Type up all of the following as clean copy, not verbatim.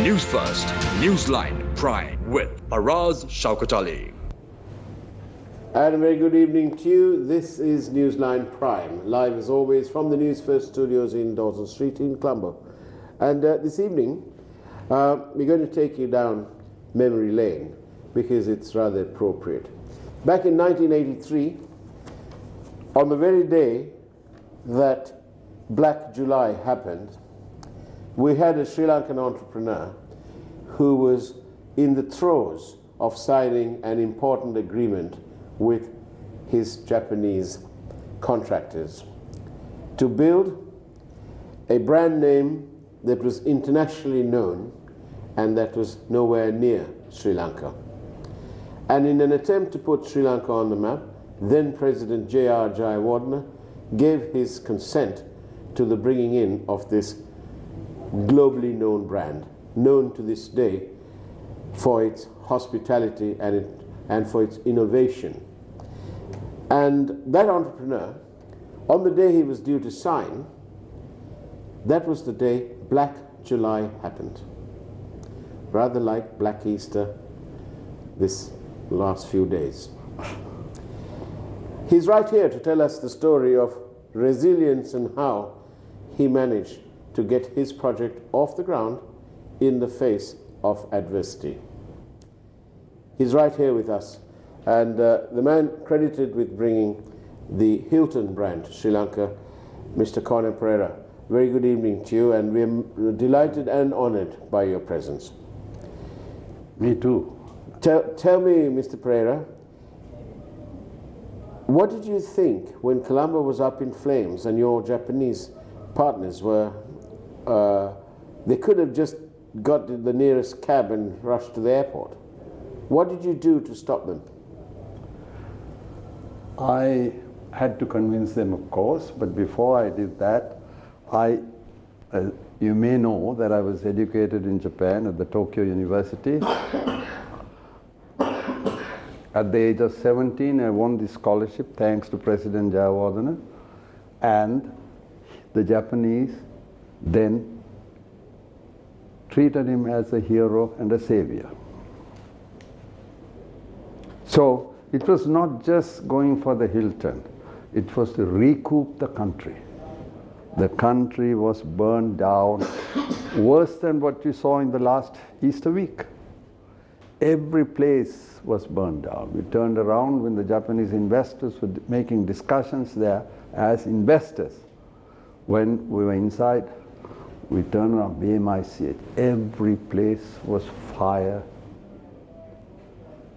News First, Newsline Prime with Araz Shaukat Ali. And a very good evening to you. This is Newsline Prime, live as always from the Newsfirst studios in Dawson Street in Colombo. And this evening, we're going to take you down memory lane because it's rather appropriate. Back in 1983, on the very day that Black July happened, we had a Sri Lankan entrepreneur who was in the throes of signing an important agreement with his Japanese contractors to build a brand name that was internationally known and that was nowhere near Sri Lanka. And in an attempt to put Sri Lanka on the map, then President J.R. Jayawardena gave his consent to the bringing in of this globally known brand, known to this day for its hospitality and for its innovation. And that entrepreneur, on the day he was due to sign, that was the day Black July happened. Rather like Black Easter this last few days. He's right here to tell us the story of resilience and how he managed to get his project off the ground in the face of adversity. He's right here with us, and the man credited with bringing the Hilton brand to Sri Lanka, Mr. Conor Pereira. Very good evening to you, and we're delighted and honored by your presence. Me too. Tell me, Mr. Pereira, what did you think when Colombo was up in flames and your Japanese partners were, they could have just got to the nearest cab and rushed to the airport? What did you do to stop them? I had to convince them, of course, but before I did that, you may know that I was educated in Japan at the Tokyo University. At the age of 17, I won this scholarship thanks to President Jayawardena, and the Japanese then treated him as a hero and a savior. So it was not just going for the Hilton, it was to recoup the country. The country was burned down, worse than what you saw in the last Easter week. Every place was burned down. We turned around when the Japanese investors were making discussions there as investors. When we were inside, we turned around, BMIC, every place was fire.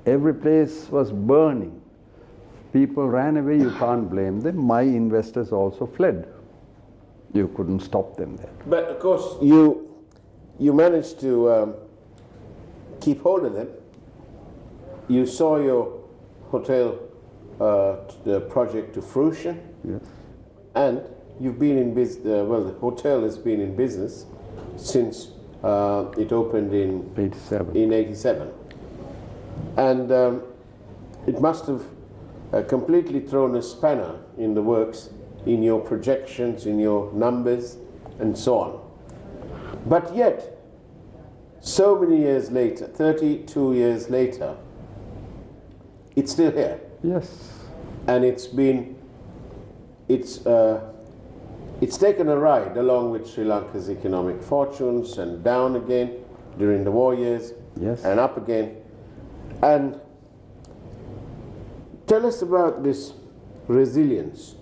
Every place was burning. People ran away, you can't blame them. My investors also fled. You couldn't stop them there. But of course, you managed to keep hold of them. You saw your hotel project to fruition. Yes. And you've been in business, well, the hotel has been in business since it opened in 87. And it must have completely thrown a spanner in the works, in your projections, in your numbers, and so on. But yet, so many years later, 32 years later, it's still here. Yes. And it's taken a ride along with Sri Lanka's economic fortunes, and down again during the war years, yes, and up again. And tell us about this resilience.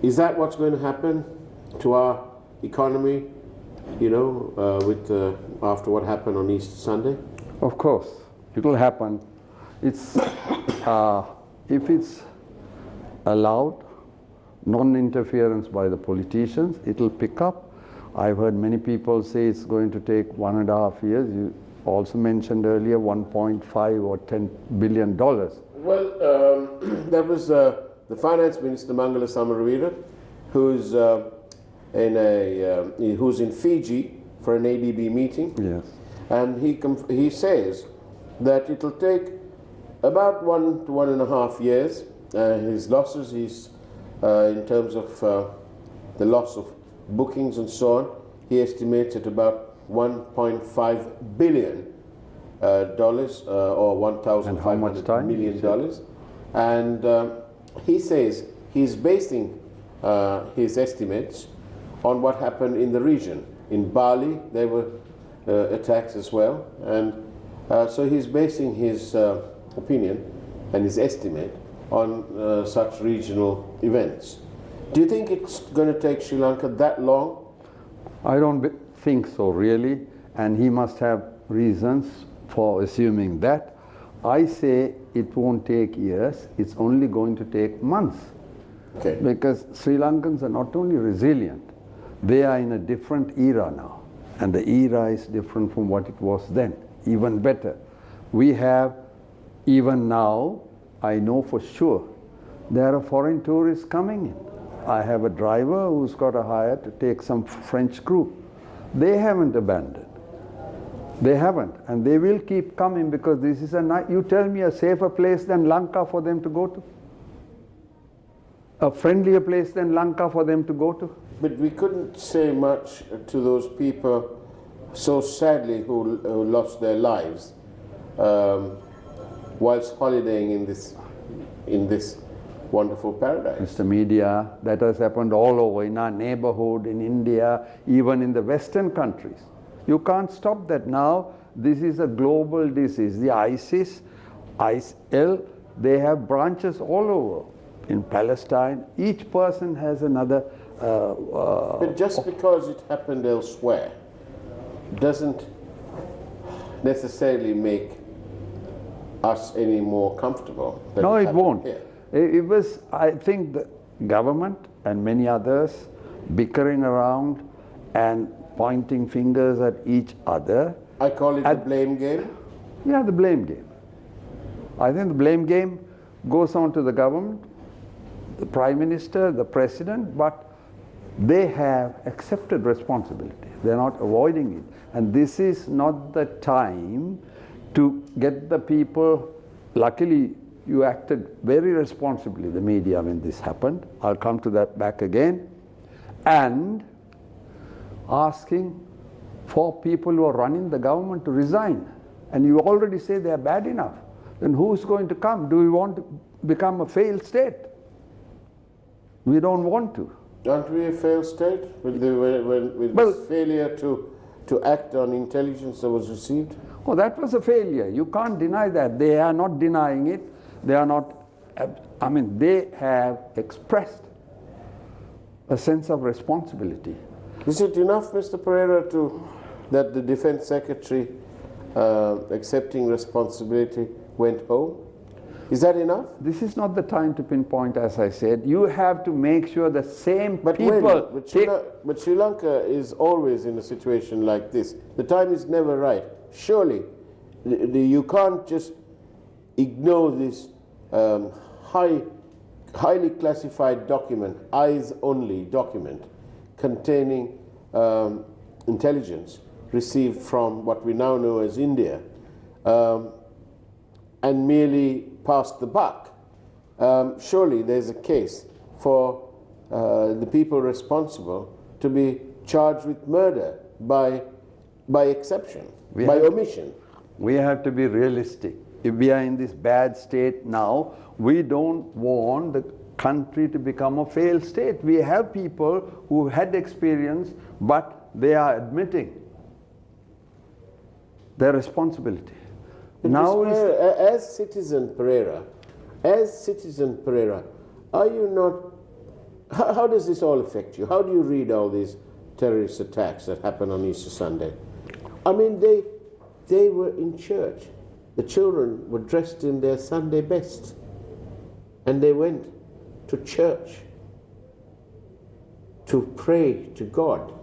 Is that what's going to happen to our economy, you know, after what happened on Easter Sunday? Of course, it will happen. It's if it's allowed, non-interference by the politicians, it will pick up. I've heard many people say it's going to take 1.5 years. You also mentioned earlier 1.5 or $10 billion. Well, that was the Finance Minister Mangala Samaravira, who's in Fiji for an ADB meeting. Yes. And he says that it'll take about 1 to 1.5 years. His losses, in terms of the loss of bookings and so on, he estimates at about $1.5 billion or $1,500 million dollars. And he says he's basing his estimates on what happened in the region. In Bali, there were attacks as well, and so he's basing his opinion and his estimate on such regional events. Do you think it's going to take Sri Lanka that long? I don't think so, really, and he must have reasons for assuming that. I say it won't take years, it's only going to take months. Okay. Because Sri Lankans are not only resilient, they are in a different era now. And the era is different from what it was then, even better. We have, even now, I know for sure, there are foreign tourists coming in. I have a driver who's got a hire to take some French crew. They haven't abandoned. They haven't, and they will keep coming because this is you tell me a safer place than Lanka for them to go to? A friendlier place than Lanka for them to go to? But we couldn't say much to those people so sadly who lost their lives whilst holidaying in this wonderful paradise. Mr. Media, that has happened all over, in our neighborhood, in India, even in the Western countries. You can't stop that now. This is a global disease. The ISIS, ISIL, they have branches all over. In Palestine, each person has another... but just because it happened elsewhere doesn't necessarily make us any more comfortable. No, it won't. Here. It was, I think, the government and many others bickering around and pointing fingers at each other. I call it the blame game? Yeah, the blame game. I think the blame game goes on to the government, the Prime Minister, the President, but they have accepted responsibility. They're not avoiding it. And this is not the time to get the people, luckily you acted very responsibly, the media, when this happened. I'll come to that back again. And asking for people who are running the government to resign. And you already say they are bad enough. Then who's going to come? Do we want to become a failed state? We don't want to. Aren't we a failed state with this failure to act on intelligence that was received? Oh, that was a failure. You can't deny that. They are not denying it. They are not, I mean, they have expressed a sense of responsibility. Is it enough, Mr. Pereira, that the Defense Secretary, accepting responsibility, went home? Is that enough? This is not the time to pinpoint, as I said. You have to make sure the same people... But Sri Lanka is always in a situation like this. The time is never right. Surely, you can't just ignore this highly classified document, eyes-only document, containing intelligence received from what we now know as India, and merely pass the buck. Surely there's a case for the people responsible to be charged with murder by exception, by omission. We have to be realistic. If we are in this bad state now, we don't want the country to become a failed state. We have people who had experience, but they are admitting their responsibility. Now, as citizen Pereira, are you not, how does this all affect you? How do you read all these terrorist attacks that happened on Easter Sunday? I mean, they were in church. The children were dressed in their Sunday best, and they went to church to pray to God,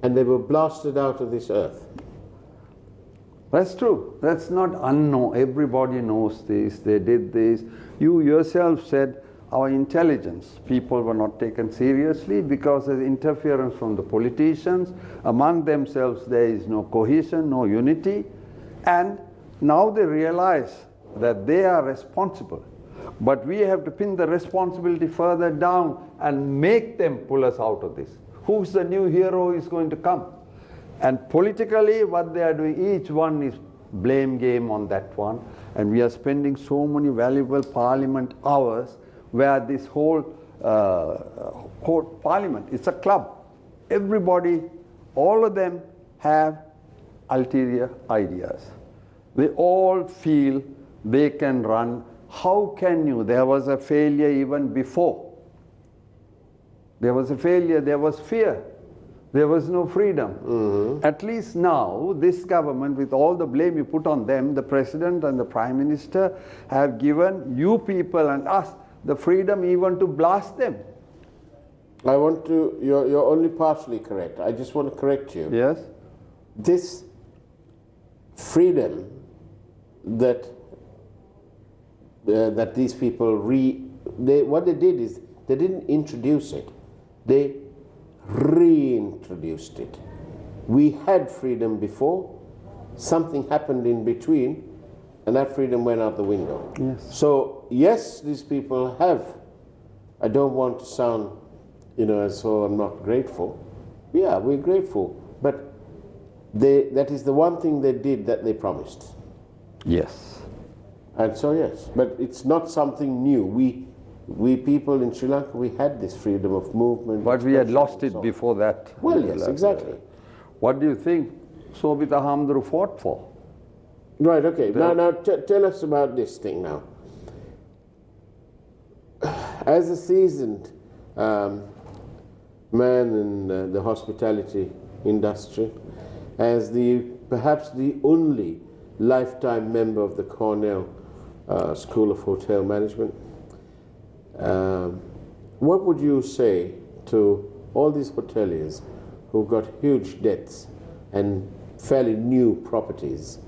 and they were blasted out of this earth. That's true. That's not unknown. Everybody knows this. They did this. You yourself said our intelligence people were not taken seriously because of interference from the politicians. Among themselves there is no cohesion, no unity. And now they realize that they are responsible. But we have to pin the responsibility further down and make them pull us out of this. Who's the new hero who is going to come? And politically, what they are doing, each one is blame game on that one. And we are spending so many valuable parliament hours where this whole parliament, it's a club. Everybody, all of them have ulterior ideas. They all feel they can run. How can you? There was a failure even before. There was a failure, there was fear. There was no freedom. At least now, this government, with all the blame you put on them, the president and the prime minister have given you people and us the freedom even to blast them. I want to, you're only partially correct. I just want to correct you. Yes? This freedom that that these people what they did is they didn't introduce it. They reintroduced it. We had freedom before, something happened in between, and that freedom went out the window. Yes. So yes, these people have, I don't want to sound, as though I'm not grateful. Yeah, we're grateful, but that is the one thing they did that they promised. Yes. And so yes, but it's not something new. We people in Sri Lanka, we had this freedom of movement. But we had lost it before that. Well, yes, exactly. What do you think Sobita Hamdru fought for? Right, okay. Now tell us about this thing now. As a seasoned man in the hospitality industry, as perhaps the only lifetime member of the Cornell School of Hotel Management, what would you say to all these hoteliers who've got huge debts and fairly new properties,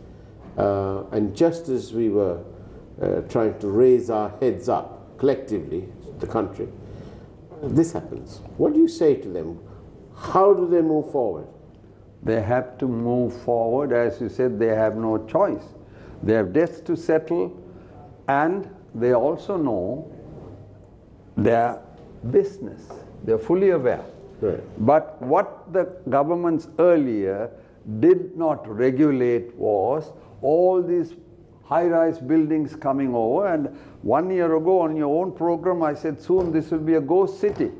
and just as we were trying to raise our heads up collectively, the country, this happens. What do you say to them? How do they move forward? They have to move forward. As you said, they have no choice. They have debts to settle, and they also know their business. They're fully aware. Right. But what the governments earlier did not regulate was all these high-rise buildings coming over. And 1 year ago on your own program, I said, soon this will be a ghost city.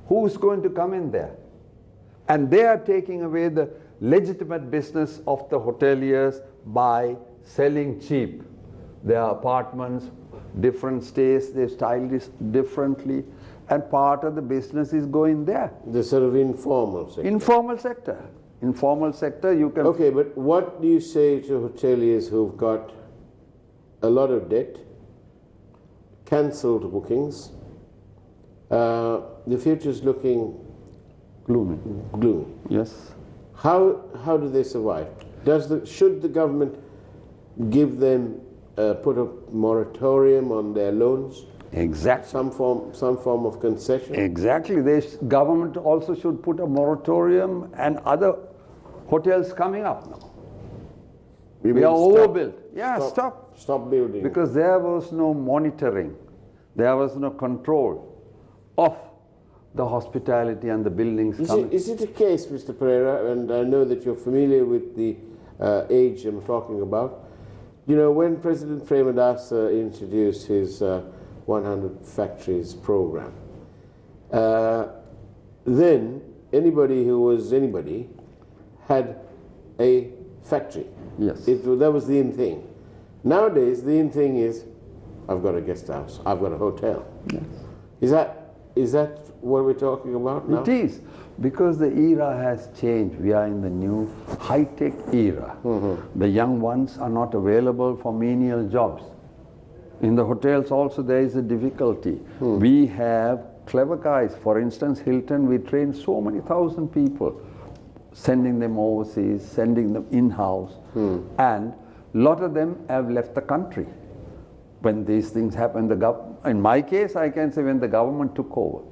Who's going to come in there? And they are taking away the legitimate business of the hoteliers by selling cheap. Their apartments, different stays, they styled this differently, and part of the business is going there. The sort of informal sector. Informal sector. Informal sector, you can... Okay, but what do you say to hoteliers who've got a lot of debt, cancelled bookings, the future's looking gloomy. Gloomy. Yes. How do they survive? Should the government give them put a moratorium on their loans? Exactly. Some form of concession? Exactly. The government also should put a moratorium, and other hotels coming up now. We are overbuilt. Yeah, Stop building. Because there was no monitoring. There was no control of the hospitality and the buildings coming. Is it a case, Mr. Pereira, and I know that you're familiar with the age I'm talking about, when President Premadasa introduced his 100 factories program, then anybody who was anybody had a factory. Yes. That was the in thing. Nowadays, the in thing is, I've got a guest house, I've got a hotel. Yes. Is that what we're talking about now? It is, because the era has changed. We are in the new high-tech era. The young ones are not available for menial jobs. In the hotels also there is a difficulty. We have clever guys. For instance, Hilton, we train so many thousand people, sending them overseas, sending them in-house, and a lot of them have left the country. When these things happen, in my case, I can say when the government took over.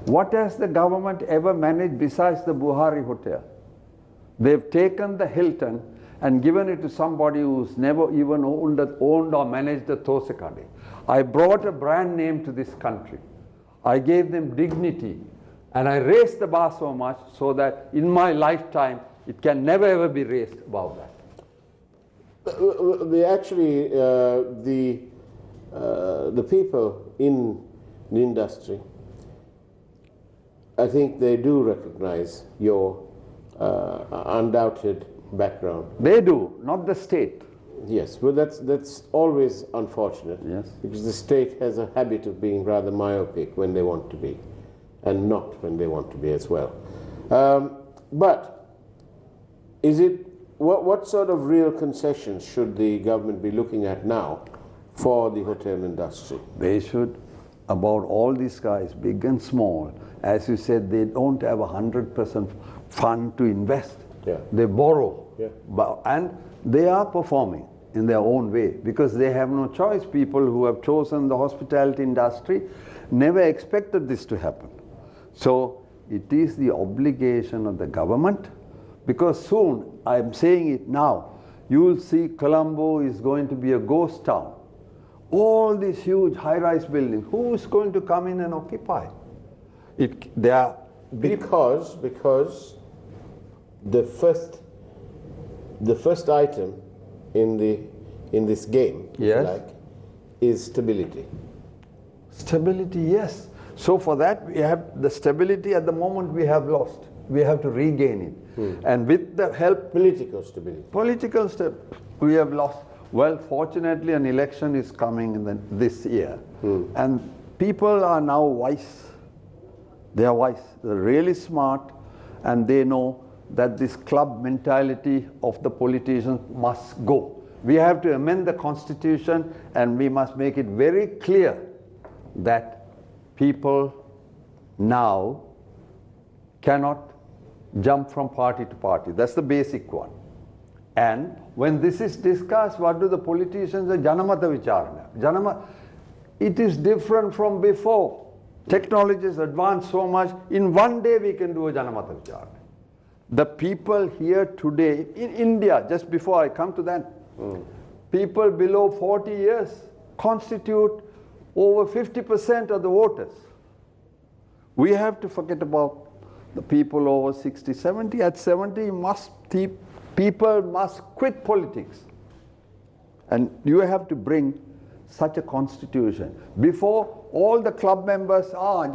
What has the government ever managed besides the Buhari Hotel? They've taken the Hilton and given it to somebody who's never even owned or managed a Thosekade. I brought a brand name to this country. I gave them dignity And I raised the bar so much so that in my lifetime, it can never ever be raised above that. Actually, the people in the industry, I think they do recognize your undoubted background. They do, not the state. Yes, well, that's always unfortunate. Yes. Because the state has a habit of being rather myopic when they want to be, and not when they want to be as well. But is it what sort of real concessions should the government be looking at now for the hotel industry? They should, about all these guys, big and small, as you said, they don't have 100% fund to invest. Yeah. They borrow. Yeah. And they are performing in their own way because they have no choice. People who have chosen the hospitality industry never expected this to happen. So it is the obligation of the government, because soon, I am saying it now, you will see Colombo is going to be a ghost town. All these huge high-rise buildings, who is going to come in and occupy? They are Because the first item in this game, if you Yes. like, is stability. Stability, yes. So for that, we have the stability at the moment we have lost. We have to regain it. And with the help, Political stability. political step, we have lost. Well, fortunately, an election is coming in this year. And people are now wise. They are wise. They're really smart. And they know that this club mentality of the politicians must go. We have to amend the constitution, and we must make it very clear that people now cannot jump from party to party. That's the basic one. And when this is discussed, what do the politicians say? Janamata Vicharana. It is different from before. Technology has advanced so much. In one day we can do a Janamata Vicharana. The people here today, in India, just before I come to that, people below 40 years constitute over 50% of the voters. We have to forget about the people over 60, 70. At 70, people must quit politics. And you have to bring such a constitution. Before, all the club members are,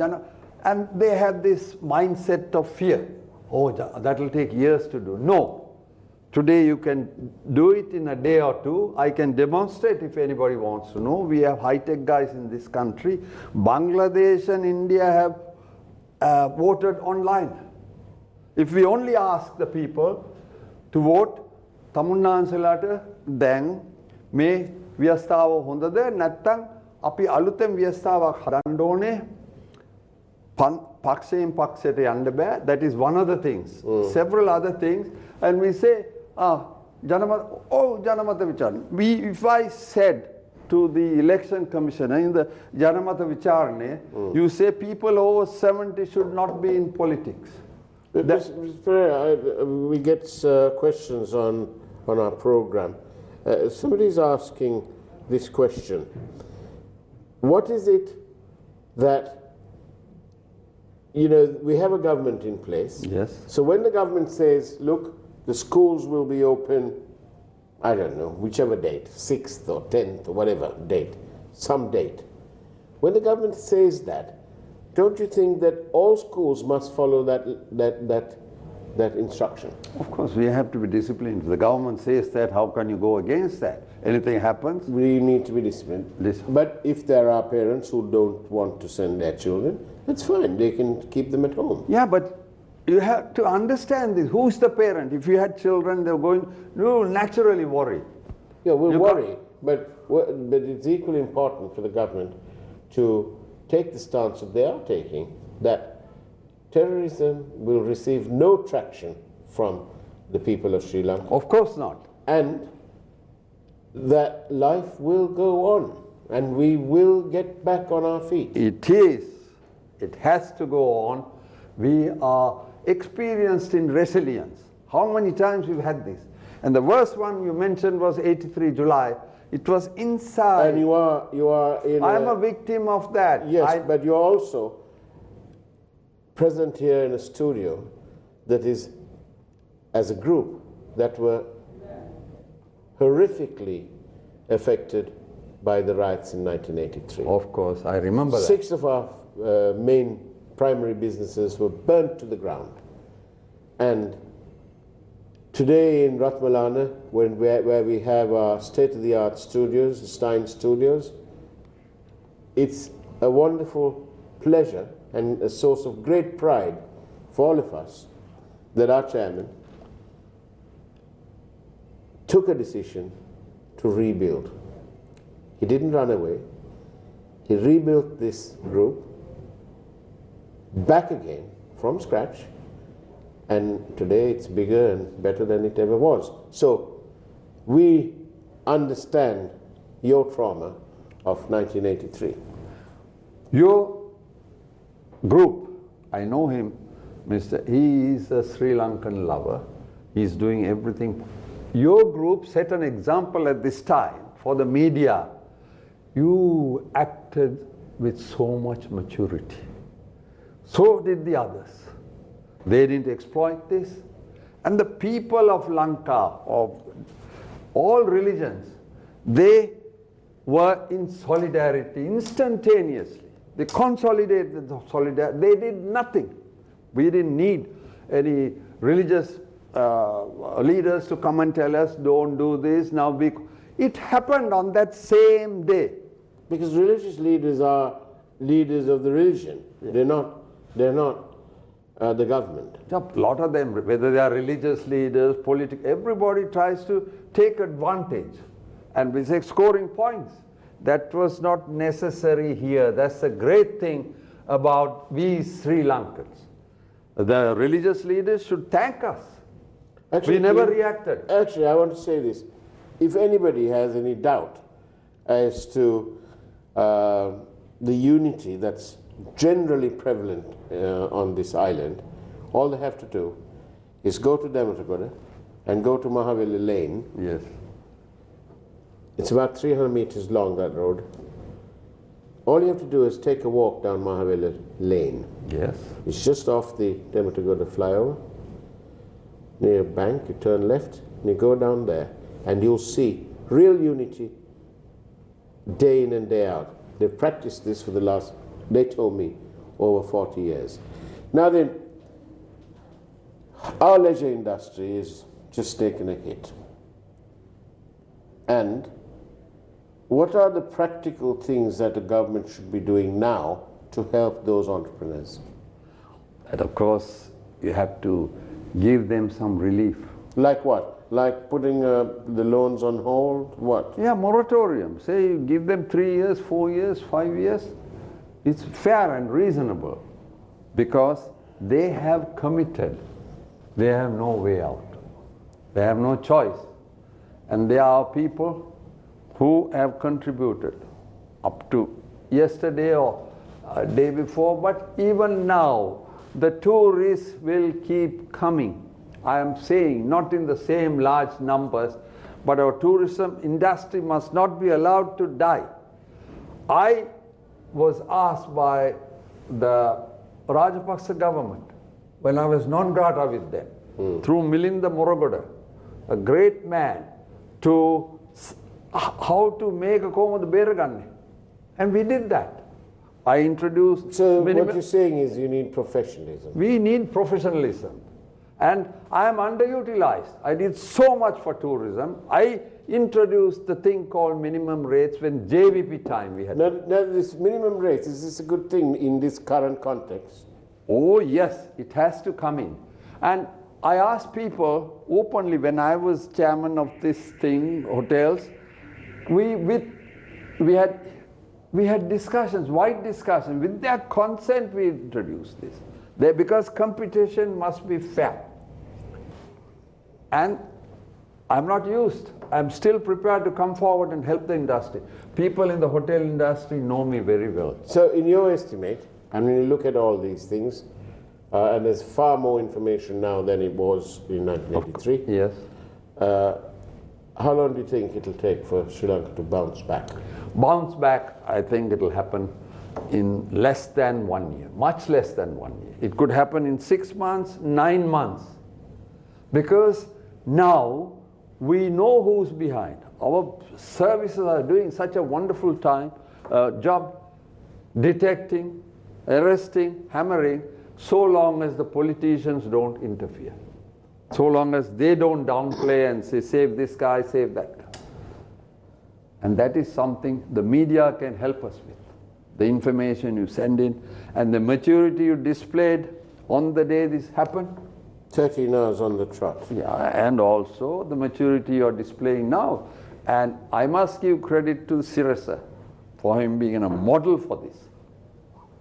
and they have this mindset of fear. Oh, that will take years to do. No. Today you can do it in a day or two. I can demonstrate if anybody wants to know. We have high-tech guys in this country. Bangladesh and India have voted online. If we only ask the people to vote, tamunnaansalata then me ව්‍යවස්ථාව හොඳද නැත්නම් අපි අලුතෙන් ව්‍යවස්ථාවක් හදන්න ඕනේ පක්ෂයෙන් පක්ෂයට යන්න බෑ. That is one of the things. Several other things. And we say, Janamata Vicharana. If I said to the election commissioner in the Janamata Vicharane, you say people over 70 should not be in politics. Mr. Pereira, we get questions on our program. Somebody's asking this question. What is it that, we have a government in place. Yes. So when the government says, look, the schools will be open, I don't know, whichever date, 6th or 10th or whatever date, some date. When the government says that, don't you think that all schools must follow that instruction? Of course, we have to be disciplined. If the government says that, how can you go against that? Anything happens? We need to be disciplined. But if there are parents who don't want to send their children, that's fine. They can keep them at home. Yeah, but you have to understand this. Who's the parent? If you had children, you will naturally worry. Yeah, we'll worry. But it's equally important for the government to take the stance that they are taking, that terrorism will receive no traction from the people of Sri Lanka. Of course not. And that life will go on and we will get back on our feet. It is. It has to go on. We are experienced in resilience. How many times we've had this? And the worst one you mentioned was 83 July. It was inside. And you are in I'm a victim of that. Yes, but you're also present here in a studio that is, as a group, that were horrifically affected by the riots in 1983. Of course, I remember that. 6 of our main primary businesses were burnt to the ground. And today in Ratmalana, where we have our state-of-the-art studios, the Stein Studios, it's a wonderful pleasure and a source of great pride for all of us that our chairman took a decision to rebuild. He didn't run away. He rebuilt this group back again from scratch, and today it's bigger and better than it ever was. So we understand your trauma of 1983. Your group, I know him, he is a Sri Lankan lover. He's doing everything. Your group set an example at this time for the media. You acted with so much maturity. So did the others. They didn't exploit this. And the people of Lanka, of all religions, they were in solidarity instantaneously. They consolidated the solidarity. They did nothing. We didn't need any religious leaders to come and tell us, don't do this, now it happened on that same day. Because religious leaders are leaders of the religion. Yeah. They're not the government. A lot of them, whether they are religious leaders, political, everybody tries to take advantage and we say scoring points. That was not necessary here. That's the great thing about we Sri Lankans. The religious leaders should thank us. Actually, we never reacted. Actually, I want to say this. If anybody has any doubt as to the unity that's generally prevalent on this island, all they have to do is go to Damatagoda and go to Mahaveli Lane. Yes. It's about 300 meters long, that road. All you have to do is take a walk down Mahaveli Lane. Yes. It's just off the Damatagoda flyover. Near a bank, you turn left and you go down there and you'll see real unity day in and day out. They've practiced this for the last, they told me, over 40 years. Now then, our leisure industry is just taken a hit. And what are the practical things that the government should be doing now to help those entrepreneurs? And of course, you have to give them some relief. Like what? Like putting the loans on hold? What? Yeah, moratorium. Say you give them 3 years, 4 years, 5 years. It's fair and reasonable because they have committed. They have no way out. They have no choice. And they are people who have contributed up to yesterday or day before, but even now, the tourists will keep coming. I am saying not in the same large numbers, but our tourism industry must not be allowed to die. I was asked by the Rajapaksa government when I was non grata with them, through Milinda Morogoda, a great man, to how to make a comb of the Beraganne. And we did that. I introduced... So what you're saying is you need professionalism. We need professionalism. And I am underutilized. I did so much for tourism. I introduced the thing called minimum rates when JVP time we had. Now this minimum rates, is this a good thing in this current context? Oh yes, it has to come in. And I asked people openly when I was chairman of this thing, hotels, we had discussions, wide discussions. With their consent, we introduced this. Because competition must be fair. And I'm not used. I'm still prepared to come forward and help the industry. People in the hotel industry know me very well. So in your estimate, and when you look at all these things, and there's far more information now than it was in 1983. Yes. How long do you think it'll take for Sri Lanka to bounce back? Bounce back, I think it'll happen in less than 1 year, much less than 1 year. It could happen in 6 months, 9 months. Because now we know who's behind. Our services are doing such a wonderful job detecting, arresting, hammering, so long as the politicians don't interfere. So long as they don't downplay and say, save this guy, save that guy. And that is something the media can help us with. The information you send in and the maturity you displayed on the day this happened. 13 hours on the trot. Yeah, and also the maturity you're displaying now. And I must give credit to Sirasa for him being a model for this.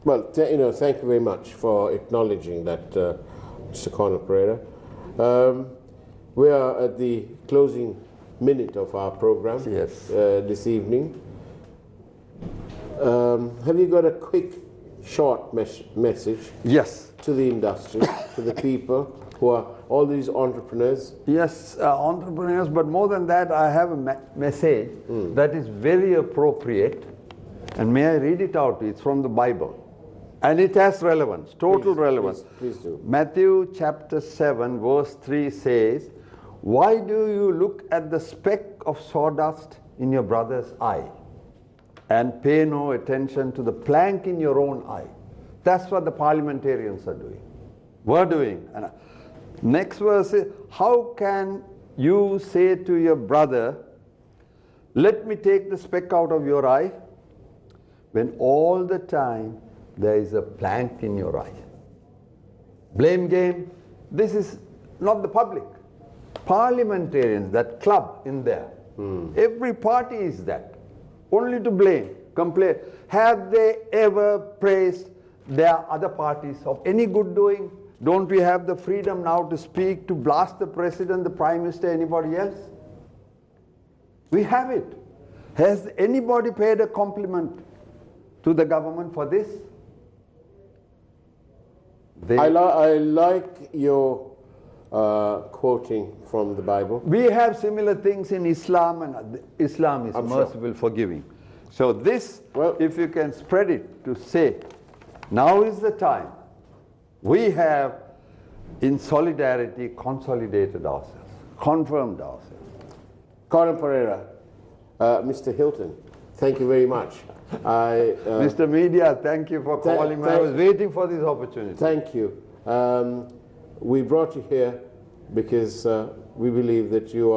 Well, thank you very much for acknowledging that, Mr. Conor Pereira. We are at the closing minute of our program this evening. Have you got a quick, short message to the industry, to the people who are all these entrepreneurs? Yes, entrepreneurs, but more than that, I have a message that is very appropriate. And may I read it out? It's from the Bible. And it has relevance, total relevance. Please do. Matthew chapter 7 verse 3 says, "Why do you look at the speck of sawdust in your brother's eye and pay no attention to the plank in your own eye?" That's what the parliamentarians are doing. We're doing. And next verse is, "How can you say to your brother, 'Let me take the speck out of your eye,' when all the time there is a plank in your eye?" Blame game. This is not the public. Parliamentarians, that club in there. Every party is that. Only to blame, complain. Have they ever praised their other parties of any good doing? Don't we have the freedom now to speak, to blast the president, the prime minister, anybody else? We have it. Has anybody paid a compliment to the government for this? I like your quoting from the Bible. We have similar things in Islam, and Islam is merciful, forgiving. So this, if you can spread it to say, now is the time. We have, in solidarity, consolidated ourselves, confirmed ourselves. Conor Pereira, Mr. Hilton, thank you very much. Mr. Media, thank you for calling me. I was waiting for this opportunity. Thank you. We brought you here because we believe that you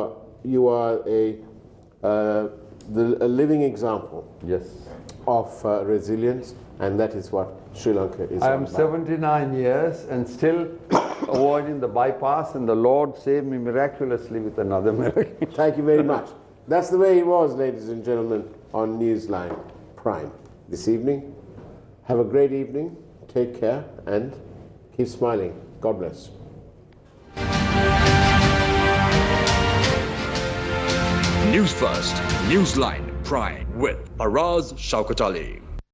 are a living example of resilience, and that is what Sri Lanka is. I am 79 years and still avoiding the bypass, and the Lord saved me miraculously with another miracle. Thank you very much. That's the way it was, ladies and gentlemen, on Newsline Prime this evening. Have a great evening, take care, and keep smiling. God bless. News First, Newsline Prime with Faraz Shaukat Ali.